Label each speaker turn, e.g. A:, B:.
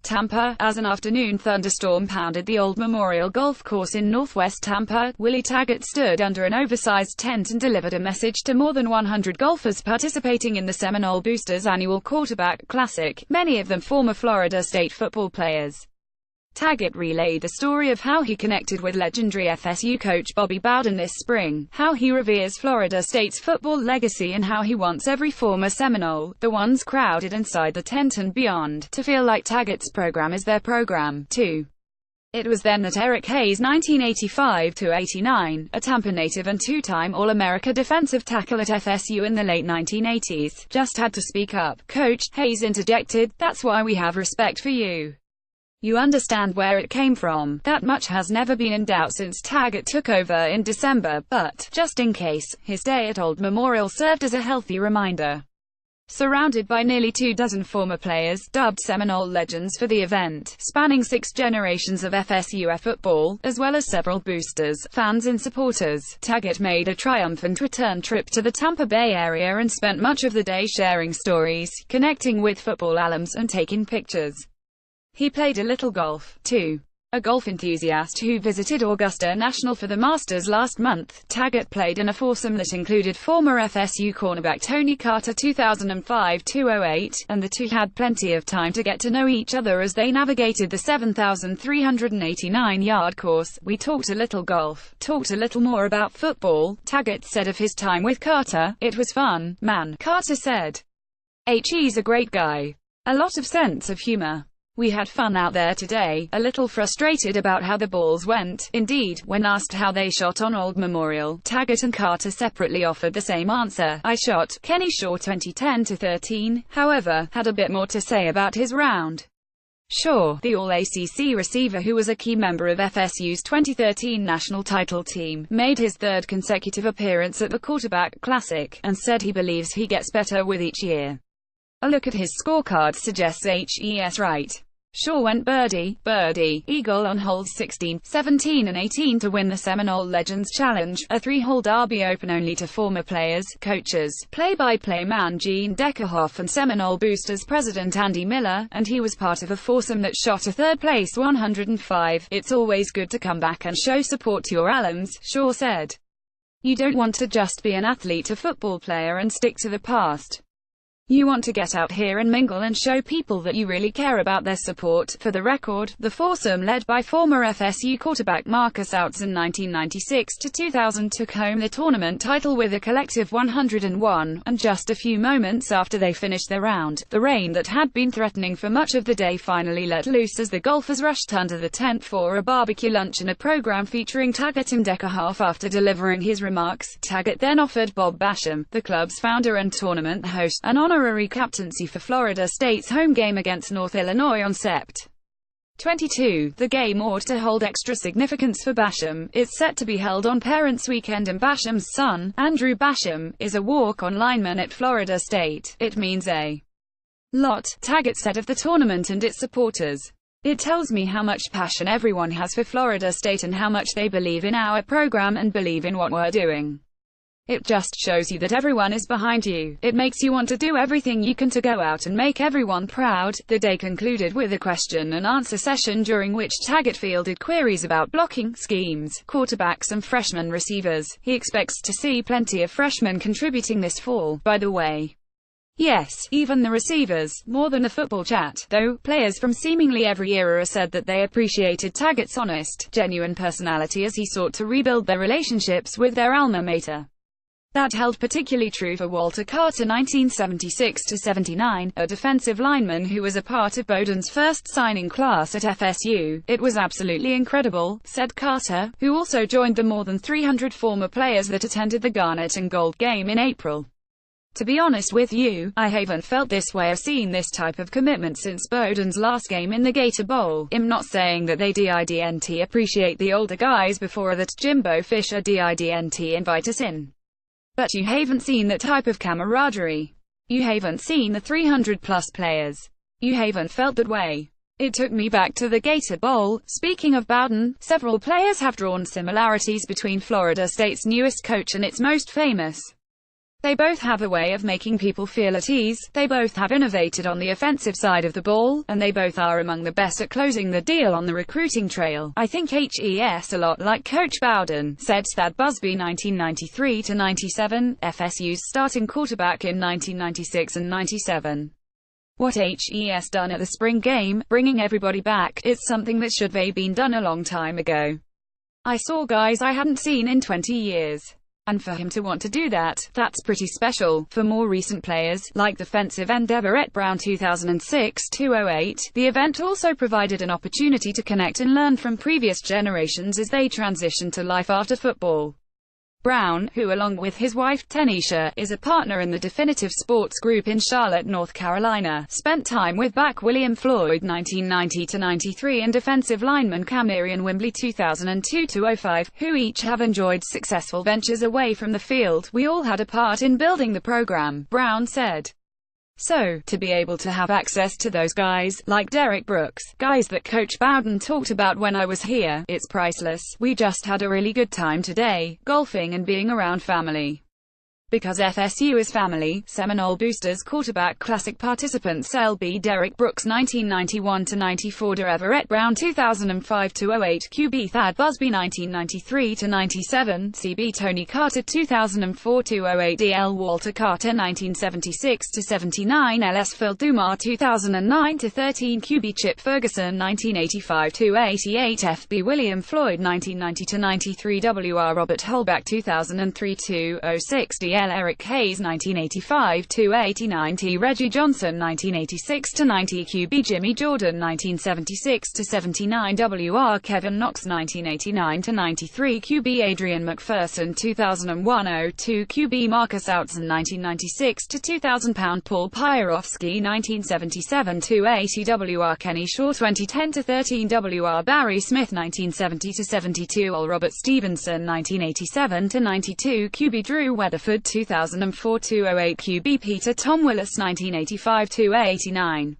A: Tampa, as an afternoon thunderstorm pounded the old Memorial Golf Course in northwest Tampa. Willie Taggart stood under an oversized tent and delivered a message to more than 100 golfers participating in the Seminole Boosters annual Quarterback Classic, many of them former Florida State football players. Taggart relayed the story of how he connected with legendary FSU coach Bobby Bowden this spring, how he reveres Florida State's football legacy, and how he wants every former Seminole, the ones crowded inside the tent and beyond, to feel like Taggart's program is their program, too. It was then that Eric Hayes, 1985-89, a Tampa native and two-time All-America defensive tackle at FSU in the late 1980s, just had to speak up. "Coach," Hayes interjected, "that's why we have respect for you. You understand where it came from. That much has never been in doubt since Taggart took over in December, but, just in case, his day at Old Memorial served as a healthy reminder." Surrounded by nearly 24 former players, dubbed Seminole legends for the event, spanning 6 generations of FSU football, as well as several boosters, fans and supporters, Taggart made a triumphant return trip to the Tampa Bay area and spent much of the day sharing stories, connecting with football alums, and taking pictures. He played a little golf, too. A golf enthusiast who visited Augusta National for the Masters last month, Taggart played in a foursome that included former FSU cornerback Tony Carter 2005-08, and the two had plenty of time to get to know each other as they navigated the 7,389-yard course. "We talked a little golf, talked a little more about football," Taggart said of his time with Carter. "It was fun, man," Carter said. "He's a great guy. A lot of sense of humor. We had fun out there today." A little frustrated about how the balls went, indeed, when asked how they shot on Old Memorial, Taggart and Carter separately offered the same answer. "I shot Kenny Shaw 2010-13, however, had a bit more to say about his round. Shaw, the All-ACC receiver who was a key member of FSU's 2013 national title team, made his 3rd consecutive appearance at the Quarterback Classic, and said he believes he gets better with each year. A look at his scorecard suggests he's right. Shaw went birdie, eagle on holes 16, 17 and 18 to win the Seminole Legends Challenge, a 3-hole derby open only to former players, coaches, play-by-play man Gene Deckerhoff and Seminole Boosters president Andy Miller, and he was part of a foursome that shot a 3rd place 105. "It's always good to come back and show support to your alums," Shaw said. "You don't want to just be an athlete, a football player, and stick to the past. You want to get out here and mingle and show people that you really care about their support." For the record, the foursome, led by former FSU quarterback Marcus Outzen 1996-2000, took home the tournament title with a collective 101, and just a few moments after they finished their round, the rain that had been threatening for much of the day finally let loose as the golfers rushed under the tent for a barbecue lunch and a program featuring Taggart and Deckerhoff. After delivering his remarks, Taggart then offered Bob Basham, the club's founder and tournament host, an honorary captaincy for Florida State's home game against North Illinois on Sept. 22. The game ought to hold extra significance for Basham. It's set to be held on Parents' Weekend, and Basham's son, Andrew Basham, is a walk-on lineman at Florida State. "It means a lot," Taggart said of the tournament and its supporters. "It tells me how much passion everyone has for Florida State and how much they believe in our program and believe in what we're doing. It just shows you that everyone is behind you. It makes you want to do everything you can to go out and make everyone proud." The day concluded with a question and answer session during which Taggart fielded queries about blocking, schemes, quarterbacks and freshman receivers. He expects to see plenty of freshmen contributing this fall, by the way. Yes, even the receivers, more than a football chat, though. Players from seemingly every era said that they appreciated Taggart's honest, genuine personality as he sought to rebuild their relationships with their alma mater. That held particularly true for Walter Carter 1976-79, a defensive lineman who was a part of Bowden's first signing class at FSU. "It was absolutely incredible," said Carter, who also joined the more than 300 former players that attended the Garnet and Gold game in April. "To be honest with you, I haven't felt this way or seen this type of commitment since Bowden's last game in the Gator Bowl. I'm not saying that they didn't appreciate the older guys before, or that Jimbo Fisher didn't invite us in. But you haven't seen that type of camaraderie. You haven't seen the 300-plus players. You haven't felt that way. It took me back to the Gator Bowl." Speaking of Bowden, several players have drawn similarities between Florida State's newest coach and its most famous. They both have a way of making people feel at ease, they both have innovated on the offensive side of the ball, and they both are among the best at closing the deal on the recruiting trail. I think HES a lot like Coach Bowden, said Thad Busby 1993-97, FSU's starting quarterback in 1996 and 97. What HES done at the spring game, bringing everybody back, it's something that should have been done a long time ago. I saw guys I hadn't seen in 20 years. And for him to want to do that, that's pretty special. For more recent players, like defensive end Everett Brown 2006-08, the event also provided an opportunity to connect and learn from previous generations as they transition to life after football. Brown, who along with his wife, Tanisha, is a partner in the Definitive Sports Group in Charlotte, North Carolina, spent time with back William Floyd 1990-93 and defensive lineman Camarion Wimbley 2002-05, who each have enjoyed successful ventures away from the field. We all had a part in building the program, Brown said. So, to be able to have access to those guys, like Derek Brooks, guys that Coach Bowden talked about when I was here, it's priceless. We just had a really good time today, golfing and being around family. Because FSU is family, Seminole Boosters quarterback classic participants LB Derek Brooks 1991-94 Everett Brown 2005-08 QB Thad Busby 1993-97 CB Tony Carter 2004-08 DL Walter Carter 1976-79 LS Phil Dumar 2009-13 QB Chip Ferguson 1985-88 FB William Floyd 1990-93 WR Robert Holback 2003-06 DL Eric Hayes 1985-89 T. Reggie Johnson 1986-90 QB Jimmy Jordan 1976-79 WR Kevin Knox 1989-93 QB Adrian McPherson 2001-02 QB Marcus Outzen 1996-2000 Paul Pyrovsky 1977-80 WR Kenny Shaw 2010-13 WR Barry Smith 1970-72 Ol Robert Stevenson 1987-92 QB Drew Weatherford 2004-08 QB Peter Tom Willis 1985-89